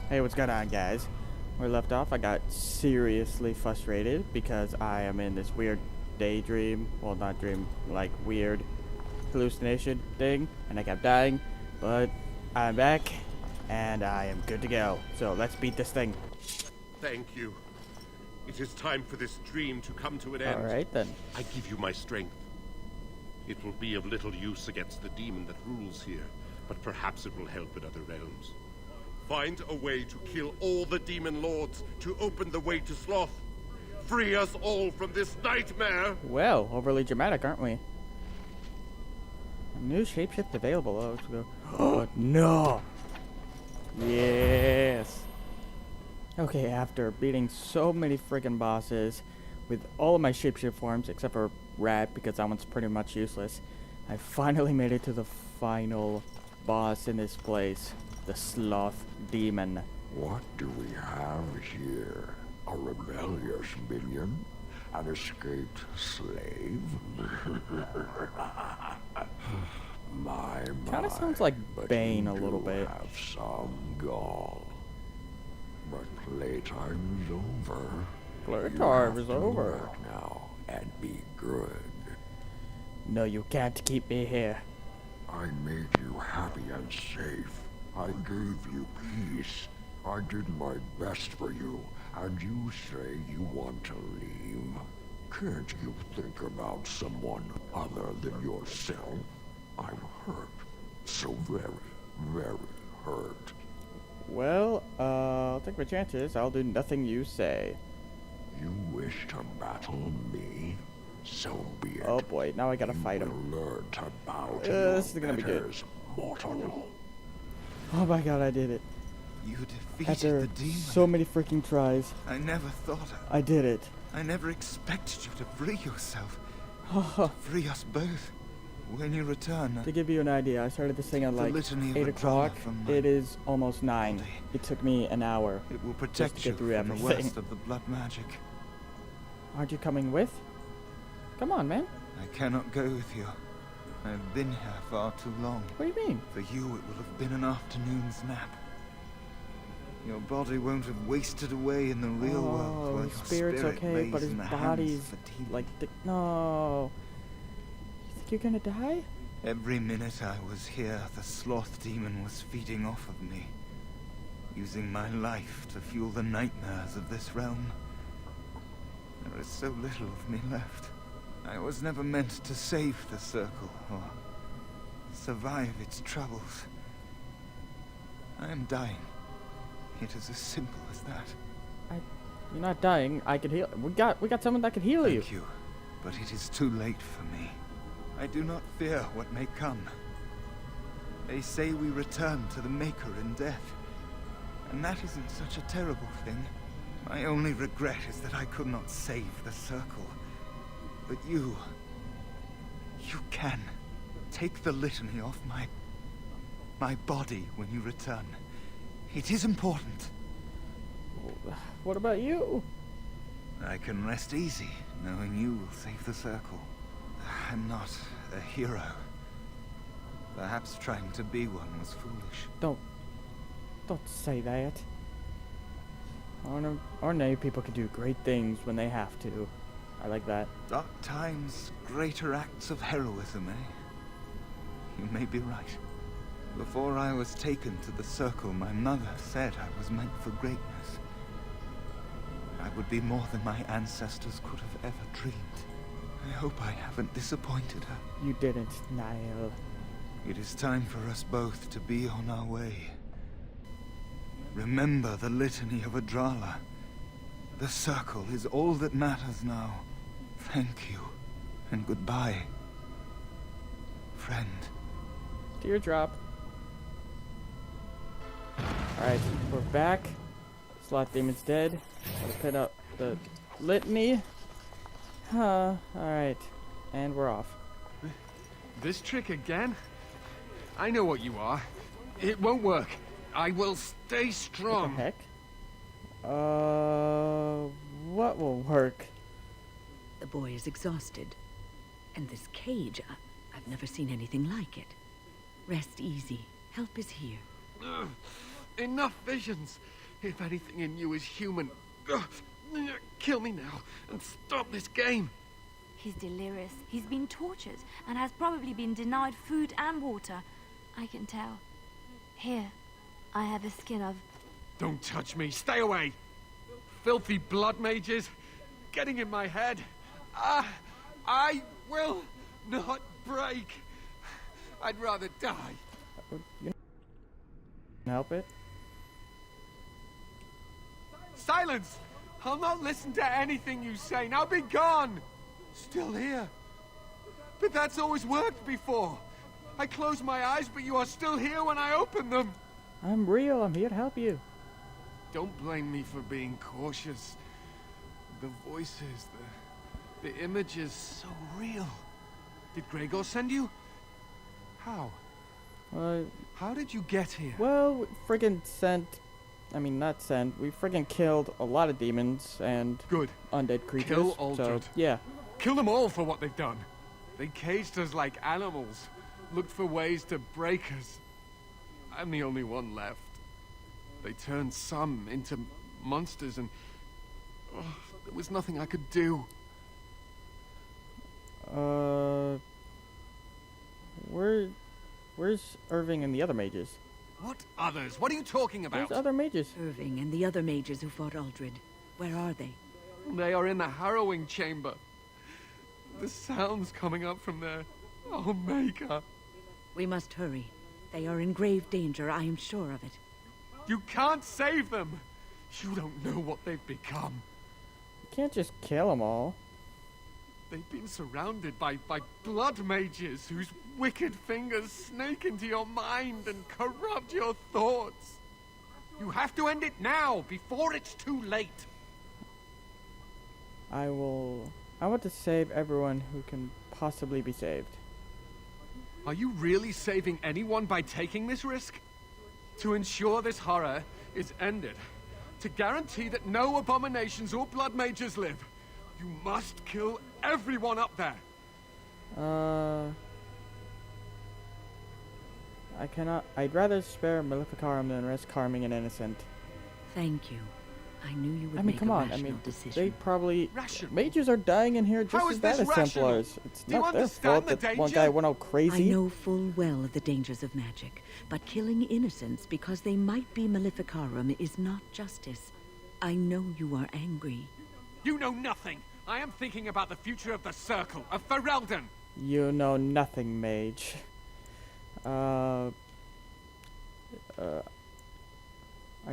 Hey, what's going on, guys? Where we left off, I got seriously frustrated because I am in this weird daydream, well, not dream, like weird hallucination thing, and I kept dying, but I'm back, and I am good to go. So let's beat this thing. Thank you. It is time for this dream to come to an end. Alright then. I give you my strength. It will be of little use against the demon that rules here, but perhaps it will help in other realms. Find a way to kill all the demon lords to open the way to Sloth. Free us all from this nightmare! Well, overly dramatic, aren't we? New shapeshift available. Oh, let's go. Oh, no! Yes! Okay, after beating so many friggin' bosses with all of my shapeshift forms, except for Rat, because that one's pretty much useless, I finally made it to the final boss in this place. The Sloth Demon. What do we have here? A rebellious minion? An escaped slave? my, Kinda sounds like but Bane you a little do bit. have some gall. But playtime's over. Playtime You is have to over. work now and be good. No, you can't keep me here. I made you happy and safe. I gave you peace. I did my best for you, and you say you want to leave? Can't you think about someone other than yourself? I'm hurt. So very hurt. Well, I'll take my chances. I'll do nothing you say. You wish to battle me? So be it. Oh boy, now I gotta fight him. You will learn to bow to This is your gonna be good. betters, mortal. Oh my god, I did it. You defeated After the demon. so many freaking tries, I never thought. I did it. I never expected you to free yourself. To Free us both. When you return, give you an idea, I started this thing at The like litany of 8 a o'clock. drama from my It is almost 9. body. It took me an hour. it will to protect get you through from the everything. worst of the blood magic. Aren't you coming with? Come on, man. I cannot go with you. I've been here far too long. What do you mean? For you, it will have been an afternoon's nap. Your body won't have wasted away in the real world while his your spirit's spirit okay, lays but his in the hands body's of the demon. like no. You think you're gonna die? Every minute I was here, the sloth demon was feeding off of me, using my life to fuel the nightmares of this realm. There is so little of me left. I was never meant to save the circle or survive its troubles. I am dying. It is as simple as that. You're not dying. I can heal. We got someone that can heal you. Thank you, but it is too late for me. I do not fear what may come. They say we return to the Maker in death, and that isn't such a terrible thing. My only regret is that I could not save the Circle. But you can. Take the litany off my body when you return. It is important. What about you? I can rest easy, knowing you will save the Circle. I'm not a hero. Perhaps trying to be one was foolish. Don't say that. Ordinary people can do great things when they have to. I like that. Dark times, greater acts of heroism, eh? You may be right. Before I was taken to the Circle, my mother said I was meant for greatness. I would be more than my ancestors could have ever dreamed. I hope I haven't disappointed her. You didn't, Niall. It is time for us both to be on our way. Remember the litany of Adrala. The Circle is all that matters now. Thank you, and goodbye, friend. Teardrop. Alright, we're back. Sloth Demon's dead. Gotta put up the litany. Alright. And we're off. This trick again? I know what you are. It won't work. I will stay What strong. the heck? What will work? The boy is exhausted. And this cage, I've never seen anything like it. Rest easy. Help is here. Enough visions. If anything in you is human, kill me now and stop this game. He's delirious. He's been tortured and has probably been denied food and water. I can tell. Here, I have a skin of... Don't touch me. Stay away. Filthy blood mages. Getting in my head. I will not break. I'd rather die. You can help it? Silence! I'll not listen to anything you say. Now be gone! Still here. But that's always worked before. I close my eyes, but you are still here when I open them. I'm real. I'm here to help you. Don't blame me for being cautious. The voices, the images, so real. Did Gregor send you? How? How did you get here? Well, friggin' sent... I mean, not sent. We friggin' killed a lot of demons and Good. undead creatures. Kill Aldred. So, yeah. Kill them all for what they've done. They caged us like animals. Looked for ways to break us. I'm the only one left. They turned some into monsters and... there was nothing I could do. Where's Irving and the other mages? What others? What are you talking about? There's other mages. Irving and the other mages who fought Aldred. Where are they? They are in the harrowing chamber. The sounds coming up from there. Oh, Maker. We must hurry. They are in grave danger, I am sure of it. You can't save them. You don't know what they've become. You can't just kill them all. They've been surrounded by blood mages whose wicked fingers snake into your mind and corrupt your thoughts. You have to end it now, before it's too late. I want to save everyone who can possibly be saved. Are you really saving anyone by taking this risk? To ensure this horror is ended, to guarantee that no abominations or blood mages live, you must kill everyone up there. I cannot. I'd rather spare Maleficarum than risk harming an innocent. Thank you. I knew you would I mean, make come a on. rational I mean, decision. they probably... Rational? Mages are dying in here just How as is bad this as rational? Templars. It's Do you not their understand fault the that one danger? guy went all crazy. I know full well of the dangers of magic, but killing innocents because they might be Maleficarum is not justice. I know you are angry. You know nothing. I am thinking about the future of the Circle, of Ferelden. You know nothing, mage. I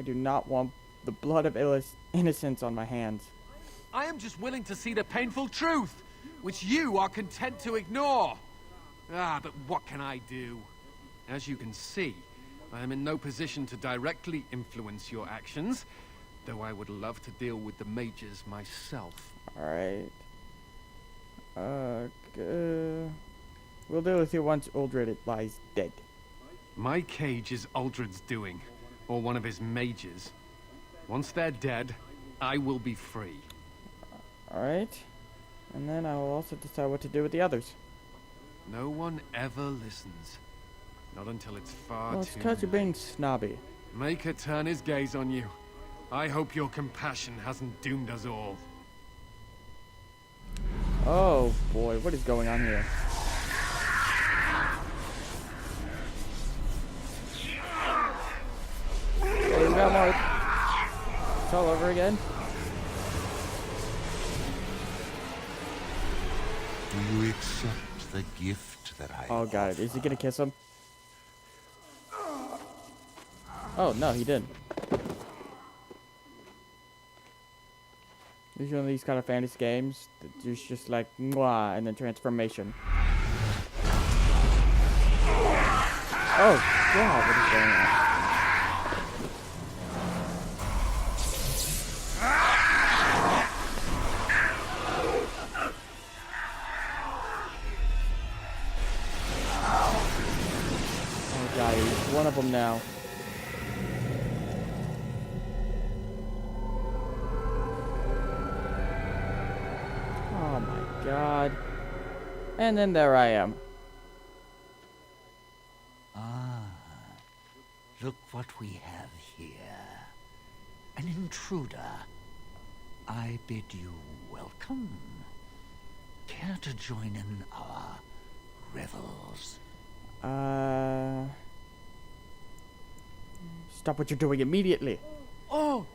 do not want the blood of innocents on my hands. I am just willing to see the painful truth, which you are content to ignore. But what can I do? As you can see, I am in no position to directly influence your actions, though I would love to deal with the mages myself. Alright. We'll deal with you once Uldred lies dead. My cage is Uldred's doing, or one of his mages. Once they're dead, I will be free. Alright. And then I will also decide what to do with the others. No one ever listens. Not until it's far Well, it's too because you're late. being snobby. Maker turn his gaze on you. I hope your compassion hasn't doomed us all. Oh boy, what is going on here? Oh, we got more. It's all over again. Do you accept the gift that I Oh god, is he gonna kiss him? Oh no, he didn't. There's one of these kind of fantasy games that there's just like mwah and then transformation. Oh god, what is going on? Oh god, he's one of them now. Oh my god. And then there I am. Ah, look what we have here. An intruder. I bid you welcome. Care to join in our revels? Stop what you're doing immediately. Oh,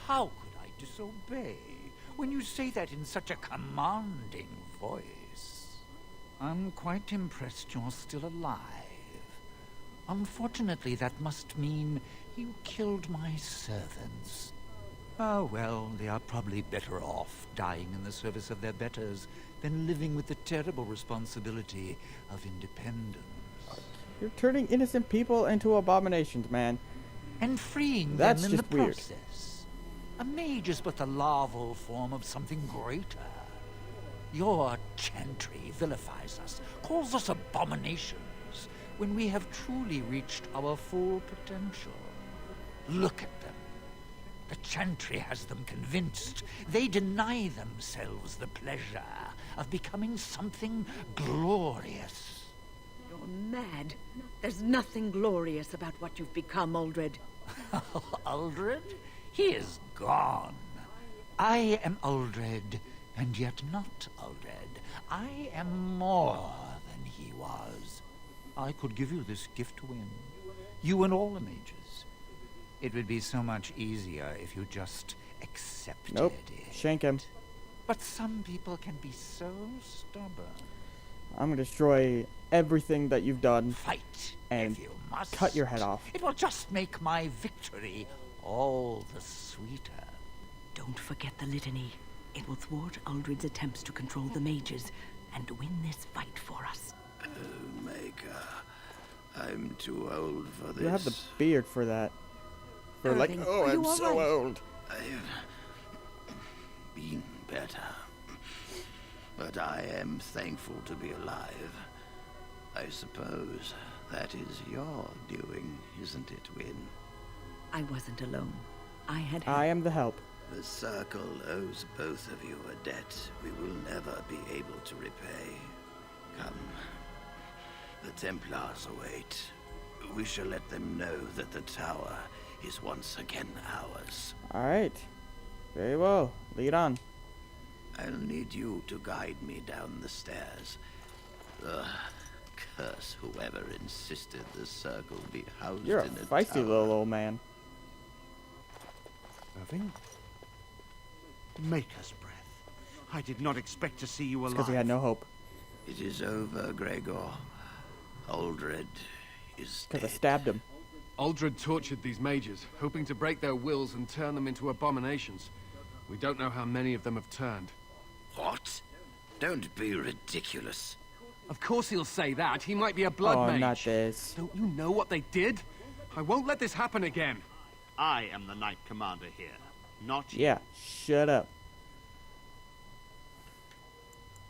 how could I disobey when you say that in such a commanding voice? I'm quite impressed you're still alive. Unfortunately, that must mean you killed my servants. Oh, well, they are probably better off dying in the service of their betters than living with the terrible responsibility of independence. You're turning innocent people into abominations, man. And freeing That's them in the just weird. process. A mage is but the larval form of something greater. Your chantry vilifies us, calls us abominations, when we have truly reached our full potential. Look at them. The chantry has them convinced. They deny themselves the pleasure of becoming something glorious. You're mad. There's nothing glorious about what you've become, Uldred. Uldred? He is gone. I am Uldred, and yet not Uldred. I am more than he was. I could give you this gift to win. You and all the mages. It would be so much easier if you just accepted Nope. it. Shank him. But some people can be so stubborn. I'm gonna destroy everything that you've done. Fight And if you must. cut your head off. It will just make my victory all the sweeter. Don't forget the litany. It will thwart Uldred's attempts to control the mages and win this fight for us. Oh, Maker. I'm too old for this. You have the beard for that. For like, Irving, oh, are you I'm all so right? old. I've been better. But I am thankful to be alive. I suppose that is your doing, isn't it, Wynne? I wasn't alone. I had help. I am the help. The Circle owes both of you a debt we will never be able to repay. Come. The Templars await. We shall let them know that the tower is once again ours. Alright. Very well. Lead on. I'll need you to guide me down the stairs. Curse whoever insisted the Circle be housed You're a in a feisty tower. little old man. Irving? Maker's breath. I did not expect to see you alive. Because he had no hope. It is over, Gregor. Uldred is Because I dead. stabbed him. Uldred tortured these mages, hoping to break their wills and turn them into abominations. We don't know how many of them have turned. What? Don't be ridiculous. Of course he'll say that. He might be a blood Oh, mage. not this. Don't you know what they did? I won't let this happen again. I am the Knight Commander here, not you. Yeah, shut up.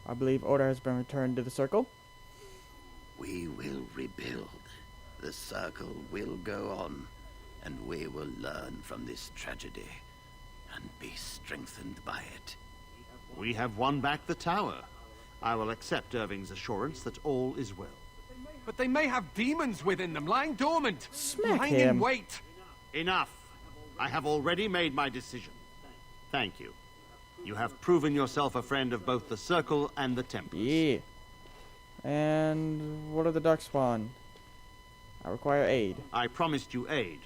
I believe order has been returned to the circle. We will rebuild. The Circle will go on, and we will learn from this tragedy and be strengthened by it. We have won back the tower. I will accept Irving's assurance that all is well. But they may have demons within them, lying dormant. Smack lying him. in wait. Enough. I have already made my decision. Thank you. You have proven yourself a friend of both the Circle and the Templars. Yeah. And what are the Darkspawn? I require aid. I promised you aid,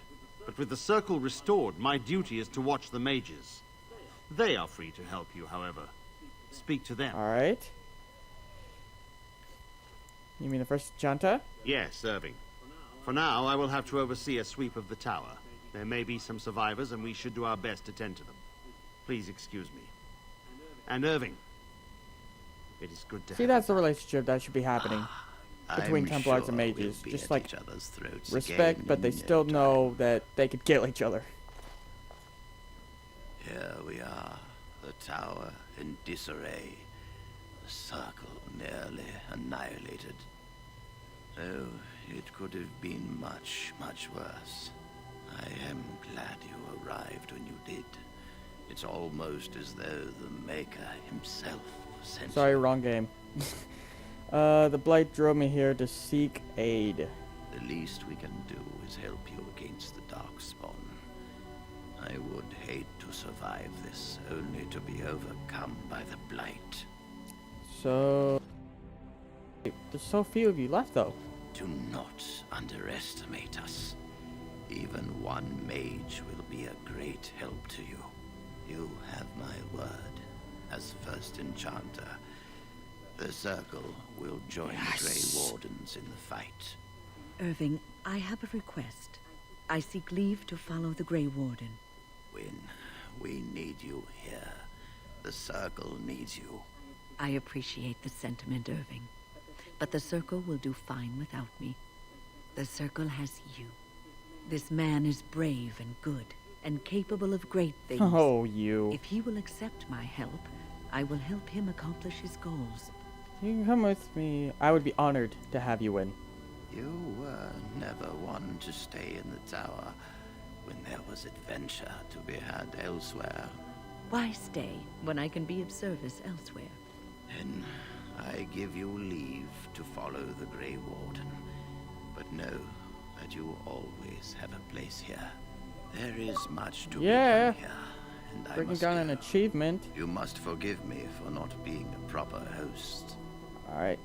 but with the Circle restored, my duty is to watch the mages. They are free to help you, however. Speak to them. Alright. You mean the first Janta? Yes, Irving. For now, I will have to oversee a sweep of the tower. There may be some survivors, and we should do our best to tend to them. Please excuse me. And Irving, it is good to See, have that's the relationship that should be happening. Between I'm Templars sure and mages, we'll be just at like each other's throats Respect, again but they in no still time. know that they could kill each other. Here we are, the tower in disarray, the Circle nearly annihilated. Oh, it could have been much, much worse. I am glad you arrived when you did. It's almost as though the Maker himself sent Sorry, you. wrong game. The Blight drove me here to seek aid. The least we can do is help you against the Darkspawn. would hate to survive this, only to be overcome by the Blight. So... There's so few of you left, though. Do not underestimate us. Even one mage will be a great help to you. You have my word. As first enchanter, the Circle will join the Grey Wardens in the fight. Irving, I have a request. I seek leave to follow the Grey Warden. When we need you here, the Circle needs you. I appreciate the sentiment, Irving. But the Circle will do fine without me. The Circle has you. This man is brave and good, and capable of great things. Oh, you. If he will accept my help, I will help him accomplish his goals. You can come with me. I would be honored to have you in. You were never one to stay in the tower when there was adventure to be had elsewhere. Why stay when I can be of service elsewhere? Then I give you leave to follow the Grey Warden. But know that you always have a place here. There is much to be done here, and I Bringing must down go. an achievement. You must forgive me for not being a proper host. Alright,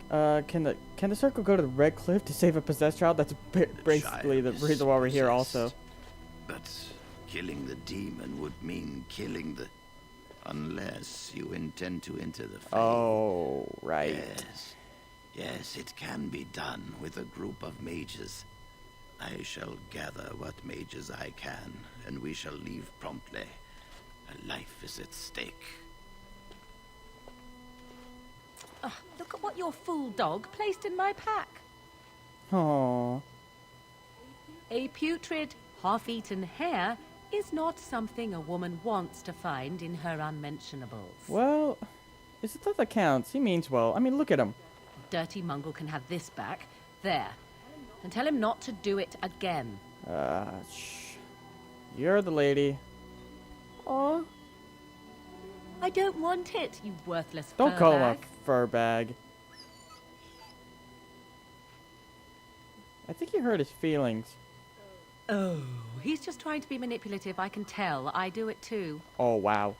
can the Circle go to the Red Cliff to save a possessed child? That's basically the child reason why we're here possessed. also. But killing the demon would mean killing the... Unless you intend to enter the Fae. Oh, right. Yes. Yes, it can be done with a group of mages. I shall gather what mages I can, and we shall leave promptly. A life is at stake. Look at what your fool dog placed in my pack. Aww. A putrid, half-eaten hare is not something a woman wants to find in her unmentionables. Well, is it that counts? He means well. I mean, look at him. Dirty Mungle can have this back. There. And tell him not to do it again. Shh. You're the lady. Aw. I don't want it, you worthless Don't call him a furbag. fur bag. I think you hurt his feelings. Oh, he's just trying to be manipulative, I can tell. I do it too. Oh, wow.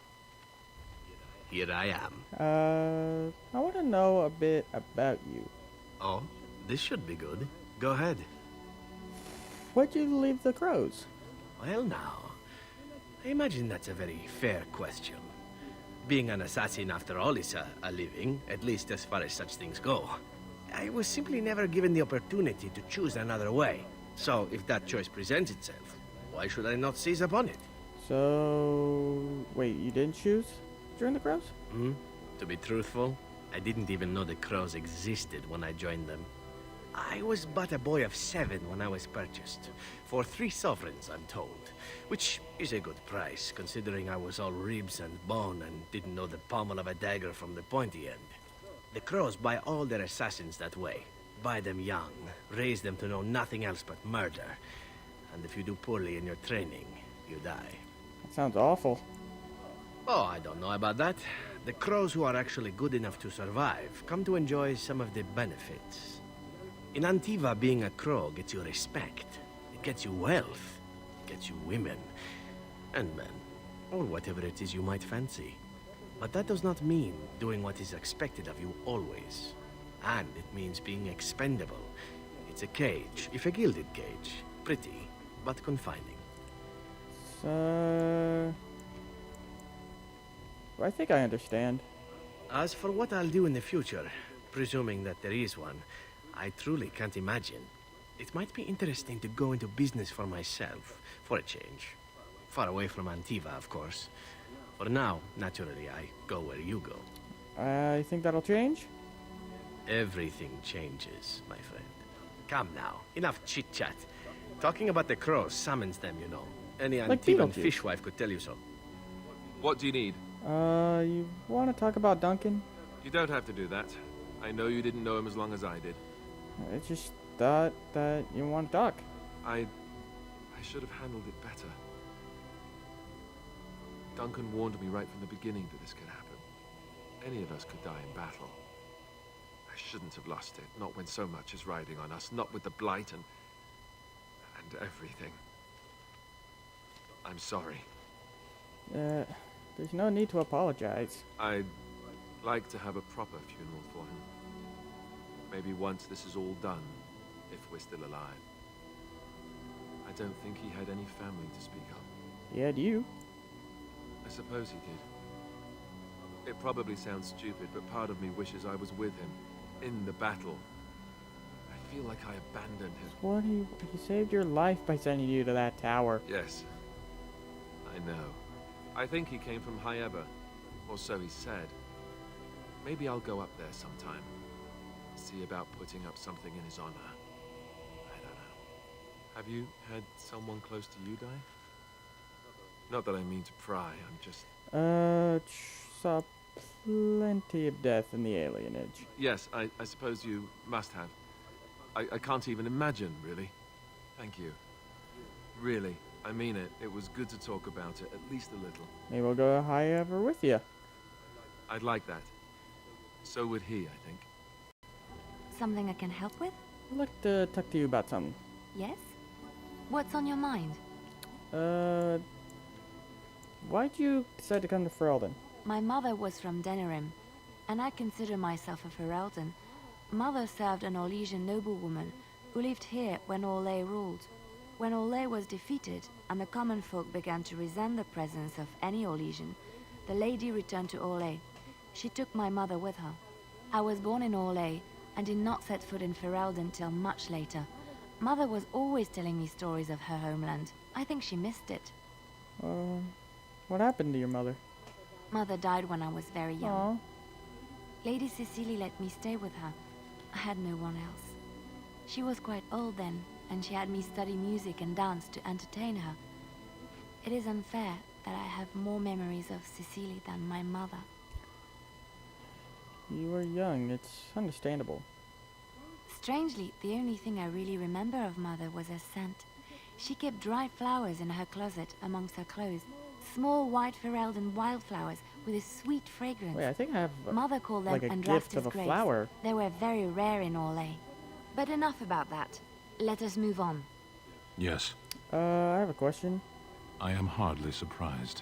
Here I am. I want to know a bit about you. Oh, this should be good. Go ahead. Why'd you leave the crows? Well, now, I imagine that's a very fair question. Being an assassin, after all, is a living, at least as far as such things go. I was simply never given the opportunity to choose another way. So, if that choice presents itself, why should I not seize upon it? So... Wait, you didn't choose during the crows? To be truthful, I didn't even know the crows existed when I joined them. I was but a boy of 7 when I was purchased. For 3 sovereigns, I'm told. Which is a good price, considering I was all ribs and bone and didn't know the pommel of a dagger from the pointy end. The crows buy all their assassins that way. Buy them young, raise them to know nothing else but murder. And if you do poorly in your training, you die. That sounds awful. Oh, I don't know about that. The crows who are actually good enough to survive come to enjoy some of the benefits. In Antiva, being a crow gets you respect. It gets you wealth. It gets you women. And men. Or whatever it is you might fancy. But that does not mean doing what is expected of you always. And it means being expendable. It's a cage, if a gilded cage. Pretty, but confining. So... I think I understand. As for what I'll do in the future, presuming that there is one, I truly can't imagine. It might be interesting to go into business for myself, for a change. Far away from Antiva, of course. For now, naturally, I go where you go. I think that'll change. Everything changes, my friend. Come now, enough chit-chat. Talking about the crows summons them, you know. Any Like Antivan Beetlejuice. fishwife could tell you so. What do you need? You want to talk about Duncan? You don't have to do that. I know you didn't know him as long as I did. I just thought that you want to talk. I should have handled it better. Duncan warned me right from the beginning that this could happen. Any of us could die in battle. I shouldn't have lost it, not when so much is riding on us, not with the Blight and everything. I'm sorry. There's no need to apologize. I'd like to have a proper funeral for him. Maybe once this is all done, if we're still alive. I don't think he had any family to speak of. He had you. I suppose he did. It probably sounds stupid, but part of me wishes I was with him, in the battle. I feel like I abandoned him. What he saved your life by sending you to that tower. Yes. I know. I think he came from Hyeba, or so he said. Maybe I'll go up there sometime. See about putting up something in his honor. I don't know. Have you had someone close to you die? Not that I mean to pry, I'm just... Saw plenty of death in the alienage. Yes, I suppose you must have. I can't even imagine, really. Thank you. Really, I mean it. It was good to talk about it, at least a little. Maybe we'll go high ever with you. I'd like that. So would he, I think. Something I can help with? I'd like to talk to you about something. Yes? What's on your mind? Why'd you decide to come to Ferelden? My mother was from Denerim, and I consider myself a Ferelden. Mother served an Orlesian noblewoman who lived here when Orlais ruled. When Orlais was defeated, and the common folk began to resent the presence of any Orlesian, the lady returned to Orlais. She took my mother with her. I was born in Orlais, and did not set foot in Ferelden till much later. Mother was always telling me stories of her homeland. I think she missed it. What happened to your mother? Mother died when I was very young. Aww. Lady Cecilie let me stay with her. I had no one else. She was quite old then, and she had me study music and dance to entertain her. It is unfair that I have more memories of Cecilie than my mother. You were young, it's understandable. Strangely, the only thing I really remember of Mother was her scent. She kept dried flowers in her closet amongst her clothes. Small white Ferelden wildflowers with a sweet fragrance. Wait, I think I have Mother called them like a gift Andrastis of a grapes. flower. They were very rare in Orlais. But enough about that. Let us move on. Yes. I have a question. I am hardly surprised.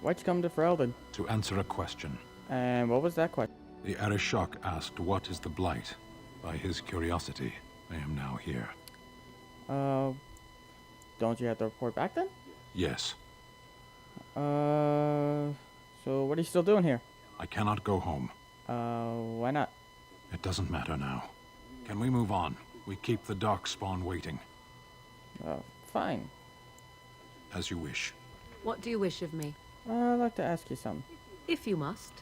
Why'd you come to Ferelden? To answer a question. And what was that question? The Arishok asked what is the Blight. By his curiosity, I am now here. Don't you have to report back then? Yes. So what are you still doing here? I cannot go home. Why not? It doesn't matter now. Can we move on? We keep the Darkspawn waiting. Fine. As you wish. What do you wish of me? I'd like to ask you something. If you must.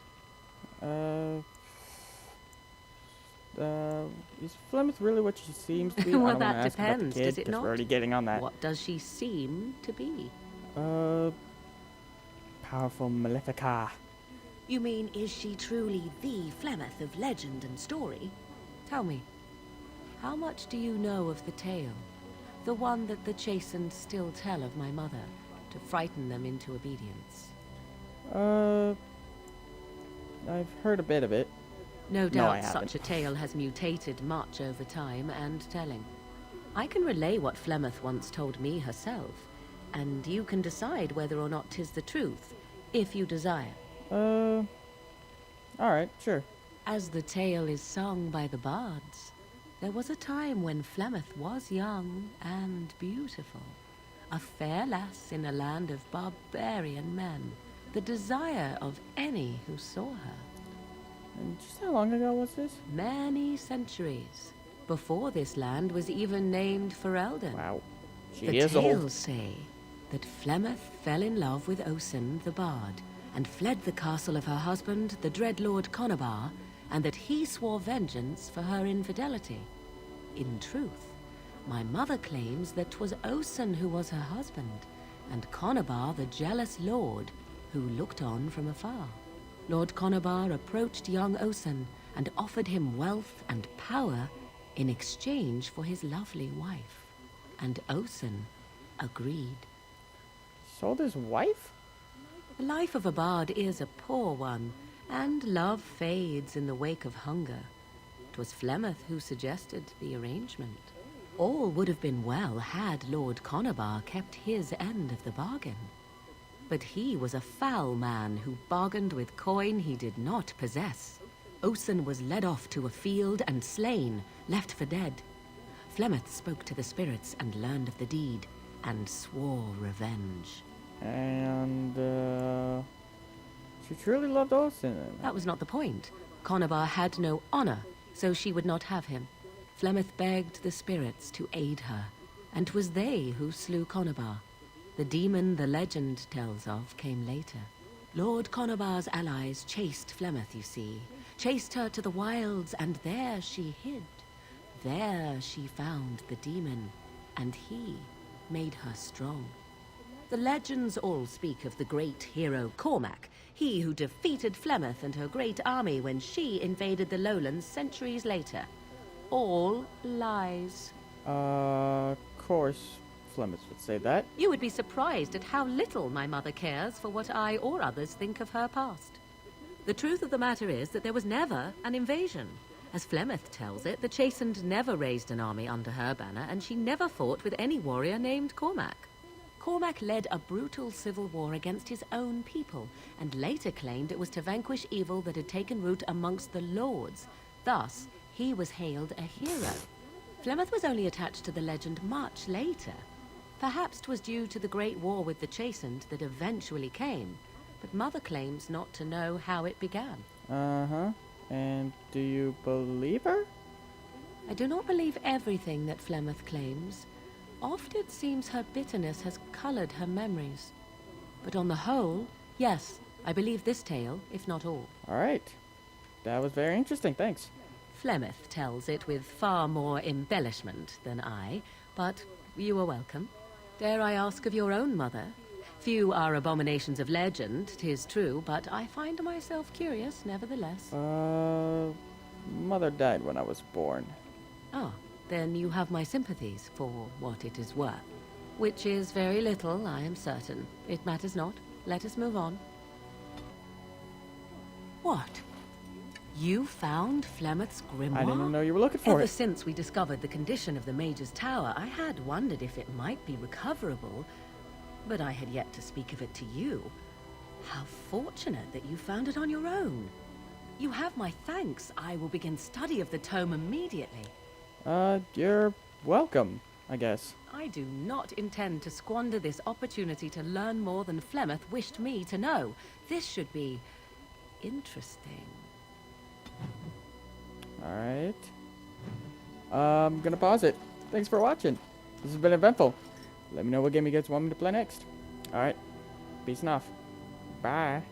Is Flemeth really what she seems to be? Well, I don't wanna that ask about the depends, kid, does it 'cause not? We're already getting on that. What does she seem to be? Powerful Malefica. You mean, is she truly the Flemeth of legend and story? Tell me, how much do you know of the tale? The one that the chastened still tell of my mother, to frighten them into obedience. I've heard a bit of it. No I doubt haven't. such a tale has mutated much over time and telling. I can relay what Flemeth once told me herself, and you can decide whether or not 'tis the truth, if you desire. Alright, sure. As the tale is sung by the bards, there was a time when Flemeth was young and beautiful. A fair lass in a land of barbarian men, the desire of any who saw her. And just how long ago was this? Many centuries, before this land was even named Ferelden. Wow. She The is tales old. say that Flemeth fell in love with Osen the Bard, and fled the castle of her husband, the dread Lord Conabar, and that he swore vengeance for her infidelity. In truth, my mother claims that 'twas Osen who was her husband, and Conabar the jealous lord who looked on from afar. Lord Conabar approached young Osen and offered him wealth and power in exchange for his lovely wife. And Osen agreed. Sold his wife? The life of a bard is a poor one, and love fades in the wake of hunger. 'Twas Flemeth who suggested the arrangement. All would have been well had Lord Conabar kept his end of the bargain. But he was a foul man who bargained with coin he did not possess. Osen was led off to a field and slain, left for dead. Flemeth spoke to the spirits and learned of the deed, and swore revenge. And, she truly loved Osen. That was not the point. Conobar had no honor, so she would not have him. Flemeth begged the spirits to aid her, and 'twas they who slew Conobar. The demon the legend tells of came later. Lord Conobar's allies chased Flemeth, you see. Chased her to the wilds, and there she hid. There she found the demon, and he made her strong. The legends all speak of the great hero Cormac, he who defeated Flemeth and her great army when she invaded the lowlands centuries later. All lies. Of course, Flemeth would say that. You would be surprised at how little my mother cares for what I or others think of her past. The truth of the matter is that there was never an invasion. As Flemeth tells it, the Chastened never raised an army under her banner, and she never fought with any warrior named Cormac. Cormac led a brutal civil war against his own people, and later claimed it was to vanquish evil that had taken root amongst the lords. Thus, he was hailed a hero. Flemeth was only attached to the legend much later. Perhaps 'twas due to the great war with the Chastened that eventually came, but Mother claims not to know how it began. Uh-huh. And do you believe her? I do not believe everything that Flemeth claims. Oft it seems her bitterness has colored her memories. But on the whole, yes, I believe this tale, if not all. All right. That was very interesting, thanks. Flemeth tells it with far more embellishment than I, but you are welcome. Dare I ask of your own mother? Few are abominations of legend, 'tis true, but I find myself curious nevertheless. Mother died when I was born. Ah, then you have my sympathies for what it is worth. Which is very little, I am certain. It matters not. Let us move on. What? You found Flemeth's grimoire? I didn't know you were looking for Ever it. since we discovered the condition of the Mage's Tower, I had wondered if it might be recoverable, but I had yet to speak of it to you. How fortunate that you found it on your own. You have my thanks. I will begin study of the tome immediately. You're welcome, I guess. I do not intend to squander this opportunity to learn more than Flemeth wished me to know. This should be interesting. Alright. I'm gonna pause it. Thanks for watching. This has been eventful. Let me know what game you guys want me to play next. Alright. Peace and off. Bye.